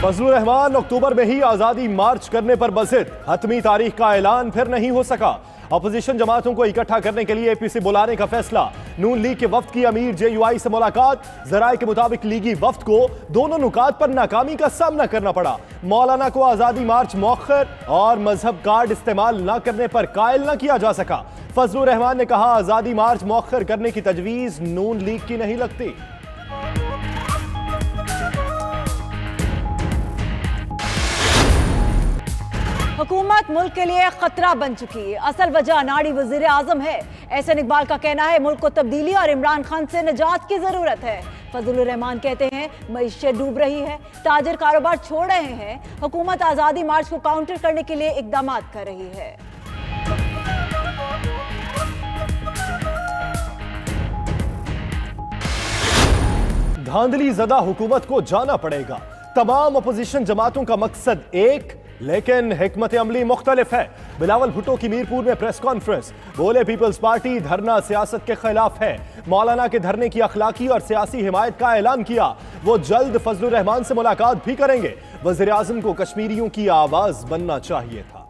फजलुर रहमान अक्टूबर में ही आजादी मार्च करने पर बज़िद, हतमी तारीख का ऐलान फिर नहीं हो सका। अपोजिशन जमातों को इकट्ठा करने के लिए एपीसी बुलाने का फैसला। नून लीग के वफ्द की अमीर जेयूआई से मुलाकात। जराये के मुताबिक लीगी वफ्द को दोनों नुकात पर नाकामी का सामना करना पड़ा। मौलाना को आजादी मार्च मौखर और मजहब कार्ड इस्तेमाल न करने पर कायल न किया जा सका। फजलुर रहमान ने कहा, आजादी मार्च मौखर करने की तजवीज नून लीग की नहीं लगती। हुकूमत मुल्क के लिए खतरा बन चुकी है। असल वजह नाड़ी वजीर आजम है। एहसन इकबाल का कहना है, मुल्क को तब्दीली और इमरान खान से निजात की जरूरत है। फजलुर रहमान कहते हैं, मईशत डूब रही है, ताजिर कारोबार छोड़ रहे हैं। हुकूमत आजादी मार्च को काउंटर करने के लिए इकदाम कर रही है। धांधली ज़दा हुकूमत को जाना पड़ेगा। तमाम अपोजिशन जमातों का मकसद एक, लेकिन हिकमत अमली मुख्तलिफ है। बिलावल भुट्टो की मीरपुर में प्रेस कॉन्फ्रेंस। बोले, पीपल्स पार्टी धरना सियासत के खिलाफ है। मौलाना के धरने की अखलाकी और सियासी हिमायत का ऐलान किया। वो जल्द फजलुर रहमान से मुलाकात भी करेंगे। वज़ीर आज़म को कश्मीरियों की आवाज बनना चाहिए था।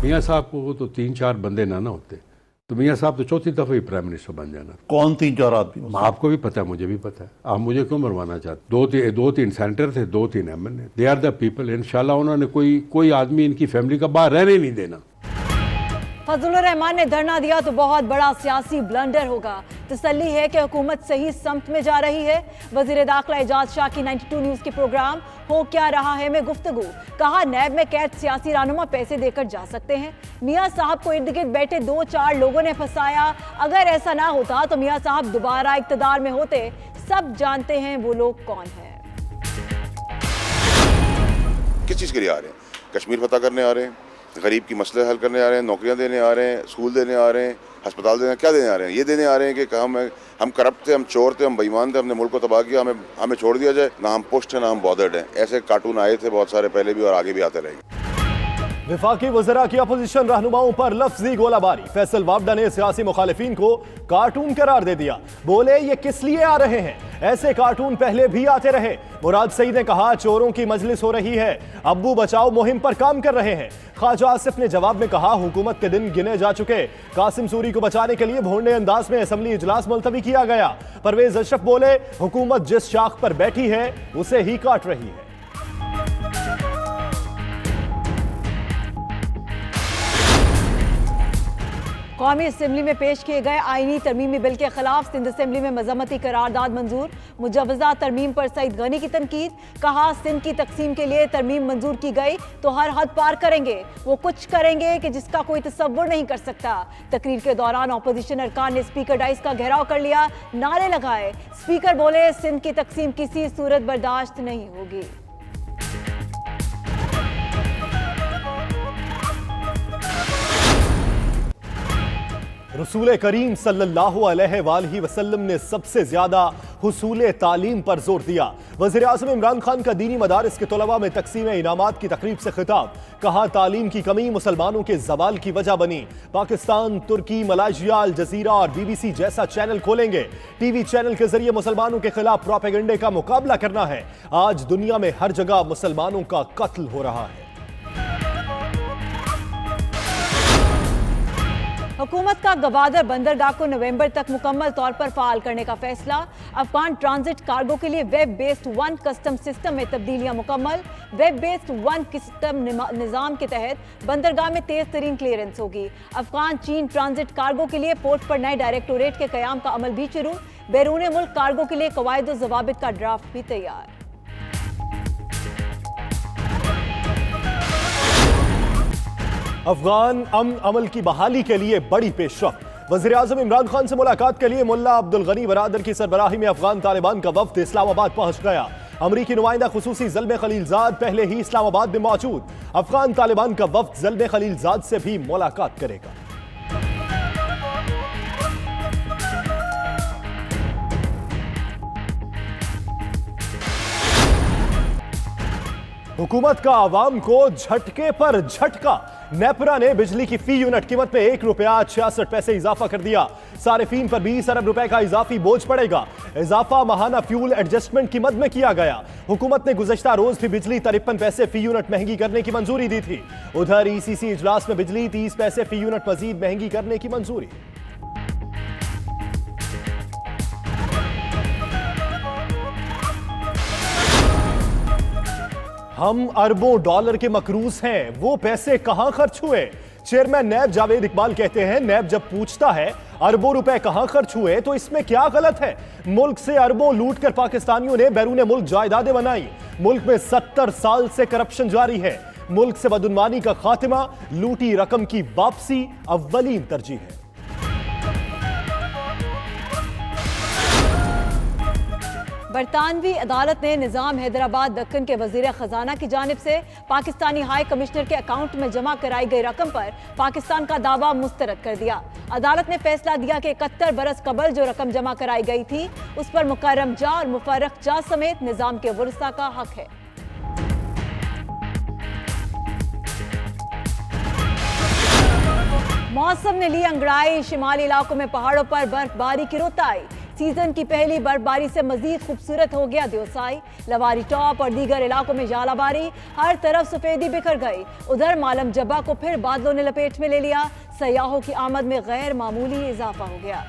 मियाँ साहब को तो 3-4 बंदे ना होते तो मियाँ साहब तो चौथी दफा ही प्राइम मिनिस्टर बन जाना। कौन 3-4 आदमी? आपको भी पता है, मुझे भी पता है। आप मुझे क्यों मरवाना चाहते? 2-3 सेनेटर थे, 2-3 MLA. They are the people. इंशाल्लाह उन्होंने कोई आदमी इनकी फैमिली का बाहर रहने नहीं देना। फजलुर रहमान ने धरना दिया तो बहुत बड़ा सियासी ब्लंडर होगा। तसल्ली है कि हुकूमत सही समत में जा रही है। वजीर दाखिला एजाज शाह की 92 न्यूज के प्रोग्राम हो क्या रहा है में गुफ्तगू। कहा, नैब में कैद सियासी रहनुमा पैसे देकर जा सकते हैं। मियाँ साहब को इर्द गिर्द बैठे 2-4 लोगों ने फंसाया। अगर ऐसा ना होता तो मियाँ साहब दोबारा इक्तदार में होते। सब जानते हैं वो लोग कौन है। किस चीज़ के लिए आ रहे हैं? कश्मीर फतह करने आ रहे हैं, गरीब की मसले हल करने आ रहे हैं, नौकरियां देने आ रहे हैं, स्कूल देने आ रहे हैं, अस्पताल देने, क्या देने आ रहे हैं? ये देने आ रहे हैं कि हम करप्ट थे, हम चोर थे, हम बेईमान थे, हमने मुल्क को तबाह किया, हमें छोड़ दिया जाए। ना हम पुष्ट हैं, ना हम बॉदर्ड हैं। ऐसे कार्टून आए थे बहुत सारे पहले भी और आगे भी आते रहेंगे। विफाकी वज़रा की अपोजिशन रहनुमाओं पर लफ्जी गोलाबारी। फैसल वाबडा ने सियासी मुखालिफिन को कार्टून करार दे दिया। बोले, ये किस लिए आ रहे हैं? ऐसे कार्टून पहले भी आते रहे। मुराद सईद ने कहा, चोरों की मजलिस हो रही है, अब्बू बचाओ मुहिम पर काम कर रहे हैं। ख्वाजा आसिफ ने जवाब में कहा, हुकूमत के दिन गिने जा चुके। कासिम सूरी को बचाने के लिए भोंडे अंदाज में असेंबली इजलास मुलतवी किया गया। परवेज अशरफ बोले, हुकूमत जिस शाख पर बैठी है उसे ही काट रही है। कौमी असेंबली में पेश किए गए आईनी तरमीमी बिल के खिलाफ सिंध असेंबली में मजम्मती करारदाद मंजूर। मुजवजा तरमीम पर सईद गनी की तनकीद। कहा, सिंध की तकसीम के लिए तरमीम मंजूर की गई तो हर हद पार करेंगे। वो कुछ करेंगे कि जिसका कोई तसव्वुर नहीं कर सकता। तकरीर के दौरान अपोजिशन अरकान ने स्पीकर डाइस का घेराव कर लिया, नारे लगाए। स्पीकर बोले, सिंध की तकसीम किसी सूरत बर्दाश्त नहीं होगी। रसूल करीम सल्लल्लाहु अलैहि वसल्लम ने सबसे ज्यादा हुसूल तालीम पर जोर दिया। वज़ीर आज़म इमरान खान का दीनी मदारिस के तलबा में तकसीम इनामात की तकरीब से खिताब। कहा, तालीम की कमी मुसलमानों के जवाल की वजह बनी। पाकिस्तान, तुर्की, मलाइशिया, अल जजीरा और BBC जैसा चैनल खोलेंगे। टीवी चैनल के जरिए मुसलमानों के खिलाफ प्रोपेगेंडे का मुकाबला करना है। आज दुनिया में हर जगह मुसलमानों का कत्ल हो रहा है। हुकूमत का गवादर बंदरगाह को नवंबर तक मुकम्मल तौर पर फाल करने का फैसला। अफगान ट्रांजिट कार्गो के लिए वेब बेस्ड 1 कस्टम सिस्टम में तब्दीलियां मुकम्मल। वेब बेस्ड 1 कस्टम निज़ाम के तहत बंदरगाह में तेज तरीन क्लियरेंस होगी। अफगान चीन ट्रांजिट कार्गो के लिए पोर्ट पर नए डायरेक्टोरेट के क़याम का अमल भी शुरू। बैरून मुल्क कार्गो के लिए कवायद और ज़वाबित का ड्राफ्ट भी तैयार। अफगान अमन अमल की बहाली के लिए बड़ी पेशरफ्त। वज़ीर आज़म इमरान खान से मुलाकात के लिए मुल्ला अब्दुल गनी बरादर की सरबराही में अफगान तालिबान का वफ्द इस्लामाबाद पहुंच गया। अमरीकी नुमाइंदा खुसूसी ज़ल्मे खलीलजाद पहले ही इस्लामाबाद में मौजूद। अफगान तालिबान का वफ्द ज़ल्मे खलीलजाद से भी मुलाकात करेगा। हुकूमत का आवाम को झटके पर झटका। नेपरा ने बिजली की फी यूनिट कीमत में 1 रुपया 66 पैसे इजाफा कर दिया। सारिफीन पर 20 अरब रुपए का इजाफी बोझ पड़ेगा। इजाफा माहाना फ्यूल एडजस्टमेंट की मद में किया गया। हुकूमत ने गुज़श्ता रोज भी बिजली 53 पैसे फी यूनिट महंगी करने की मंजूरी दी थी। उधर ईसीसी इजलास में बिजली 30 पैसे फी यूनिट मजीद महंगी करने की मंजूरी। हम अरबों डॉलर के मकरूज हैं, वो पैसे कहां खर्च हुए? चेयरमैन नैब जावेद इकबाल कहते हैं, नैब जब पूछता है अरबों रुपए कहां खर्च हुए तो इसमें क्या गलत है? मुल्क से अरबों लूटकर पाकिस्तानियों ने बैरून मुल्क जायदादें बनाई। मुल्क में 70 साल से करप्शन जारी है। मुल्क से बदउनवानी का खात्मा, लूटी रकम की वापसी अव्वलीन तरजीह है। बरतानवी अदालत ने निजाम हैदराबाद दक्कन के वजीर खजाना की जानिब से पाकिस्तानी हाई कमिश्नर के अकाउंट में जमा कराई गई रकम पर पाकिस्तान का दावा मुस्तरद कर दिया। अदालत ने फैसला दिया कि 71 बरस कबल जो रकम जमा कराई गई थी उस पर मुकर्रम जा और मुफर्रख जा समेत निजाम के वरसा का हक है। मौसम ने ली अंगड़ाई, शिमाली इलाकों में पहाड़ों पर बर्फबारी की रुताई। सीजन की पहली बर्फबारी से मजीद खूबसूरत हो गया देवसाई। लवारी टॉप और दीगर इलाकों में जालाबारी, हर तरफ सफेदी बिखर गई। उधर मालम जब्बा को फिर बादलों ने लपेट में ले लिया। सयाहों की आमद में गैर मामूली इजाफा हो गया।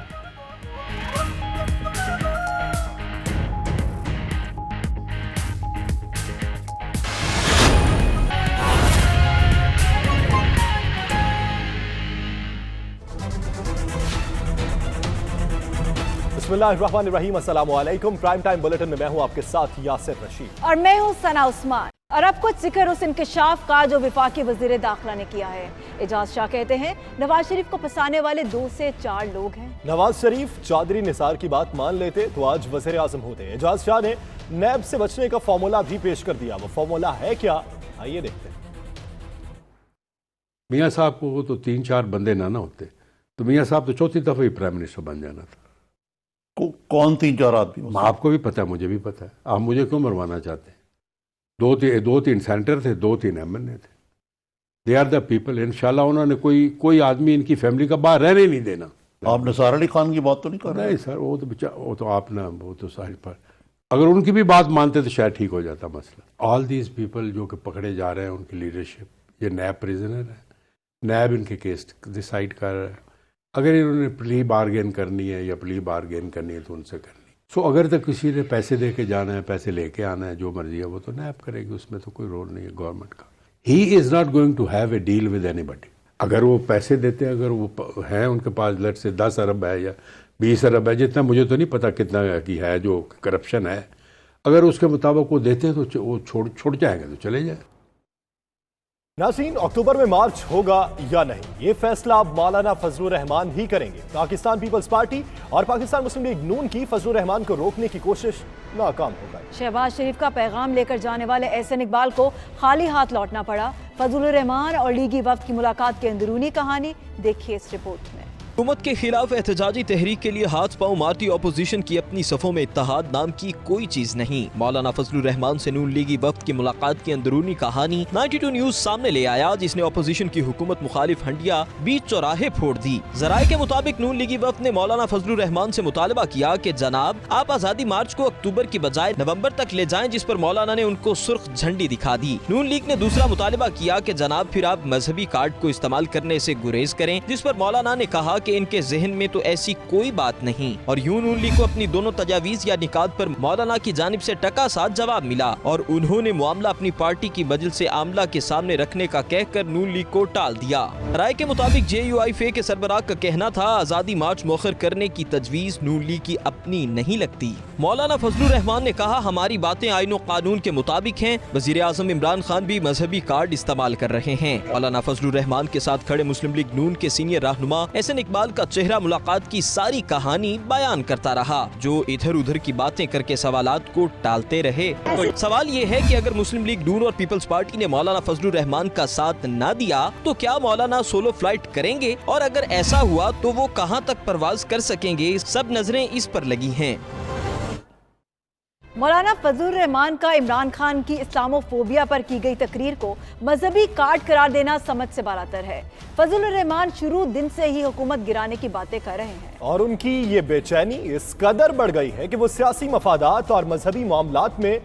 बिस्मिल्लाहिर्रहमानिर्रहीम, अस्सलाम वालेकुम। प्राइम टाइम बुलेटिन में मैं हूं आपके साथ यासिर रशीद और मैं हूं सना उस्मान। और अब कुछ जिक्र उस इंकशाफ का जो विफाकी वजीर दाखिला ने किया है। एजाज शाह कहते हैं नवाज शरीफ को फंसाने वाले 2 से 4 लोग हैं। नवाज शरीफ चौधरी निसार की बात मान लेते तो आज वजीर आजम होते। एजाज शाह ने नैब से बचने का फॉर्मूला भी पेश कर दिया। वो फॉर्मूला है क्या, आइए देखते हैं। मियाँ साहब को तो 3-4 बंदे ना होते तो मियाँ साहब तो चौथी दफा ही प्राइम मिनिस्टर बन जाना था। कौन 3-4 आदमी? आपको भी पता है, मुझे भी पता है। आप मुझे क्यों मरवाना चाहते हैं? 2-3 सेनेटर थे, 2-3 एमएनए थे। They are the people. इंशाल्लाह उन्होंने कोई आदमी इनकी फैमिली का बाहर रहने नहीं देना। आप निसार अली खान की बात तो नहीं कर रहे? नहीं सर, वो तो आप ना, वो तो साइड पर, अगर उनकी भी बात मानते तो शायद ठीक हो जाता मसला। ऑल दीज पीपल जो कि पकड़े जा रहे हैं, उनकी लीडरशिप, ये नैब प्रिजनर है। नैब इनके केस डिसाइड कर रहा है। अगर इन्होंने प्ली बारगेन करनी है या प्ली बारगेन करनी है तो उनसे करनी। सो अगर तक किसी ने पैसे दे के जाना है, पैसे लेके आना है, जो मर्जी है वो तो नैब करेगी, उसमें तो कोई रोल नहीं है गवर्नमेंट का। He is not going to have a deal with anybody. अगर वो पैसे देते हैं, अगर वो हैं उनके पास, लेट से 10 अरब है या 20 अरब है, जितना मुझे तो नहीं पता कितना की है जो करप्शन है, अगर उसके मुताबिक वो देते हैं तो वो छोड़ जाएगा तो चले जाए। नाज़रीन, अक्टूबर में मार्च होगा या नहीं, ये फैसला अब मौलाना फजलुर रहमान ही करेंगे। पाकिस्तान पीपल्स पार्टी और पाकिस्तान मुस्लिम लीग नून की फजलुर रहमान को रोकने की कोशिश नाकाम हो गई। शहबाज शरीफ का पैगाम लेकर जाने वाले एहसन इकबाल को खाली हाथ लौटना पड़ा। फजलुर रहमान और लीगी वफ्द की मुलाकात की अंदरूनी कहानी देखिए इस रिपोर्ट में। हुकूमत के खिलाफ एहतजाजी तहरीक के लिए हाथ पांव मारती अपोजिशन की अपनी सफों में इत्तेहाद नाम की कोई चीज नहीं। मौलाना फजलुर रहमान से नून लीगी वफ्द की मुलाकात की अंदरूनी कहानी 92 न्यूज सामने ले आया, जिसने अपोजिशन की हुकूमत मुखालिफ हंडिया बीच चौराहे फोड़ दी। जराये के मुताबिक नून लीगी वफ्द ने मौलाना फजलुर रहमान से मुतालबा किया कि जनाब आप आजादी मार्च को अक्टूबर की बजाय नवम्बर तक ले जाएं, जिस पर मौलाना ने उनको सुर्ख झंडी दिखा दी। नून लीग ने दूसरा मुतालबा किया कि जनाब फिर आप मजहबी कार्ड को इस्तेमाल करने से गुरेज करें, जिस पर मौलाना ने कहा कि इनके जहन में तो ऐसी कोई बात नहीं। और यूं नून लीग को अपनी दोनों तजावीज या निकात पर मौलाना की जानिब से टका साथ जवाब मिला और उन्होंने मामला अपनी पार्टी की मजलिस आमला के सामने रखने का कहकर नून लीग को टाल दिया। राय के मुताबिक JUIF के सरबराह का कहना था आजादी मार्च मौखर करने की तजवीज नून लीग की अपनी नहीं लगती। मौलाना फजलुर रहमान ने कहा हमारी बातें आईन और कानून के मुताबिक हैं। वजीर आजम इमरान खान भी मजहबी कार्ड इस्तेमाल कर रहे हैं। मौलाना फजलुर रहमान के साथ खड़े मुस्लिम लीग नून के सीनियर रहनुमा एहसन इकबाल का चेहरा मुलाकात की सारी कहानी बयान करता रहा, जो इधर उधर की बातें करके सवालात को टालते रहे। तो सवाल ये है कि अगर मुस्लिम लीग नून और पीपल्स पार्टी ने मौलाना फजलुर रहमान का साथ न दिया तो क्या मौलाना सोलो फ्लाइट करेंगे, और अगर ऐसा हुआ तो वो कहां तक परवाज कर सकेंगे? सब नजरें इस पर लगी हैं। मौलाना फजलुर रहमान का इमरान खान की इस्लामोफोबिया पर की गई तकरीर को मजहबी कार्ड करार देना समझ से बालातर है। फजलुर रहमान शुरू दिन से ही हुकूमत गिराने की बातें कर रहे हैं और उनकी ये बेचैनी इस कदर बढ़ गई है कि वो सियासी मफादात और मजहबी मामलात में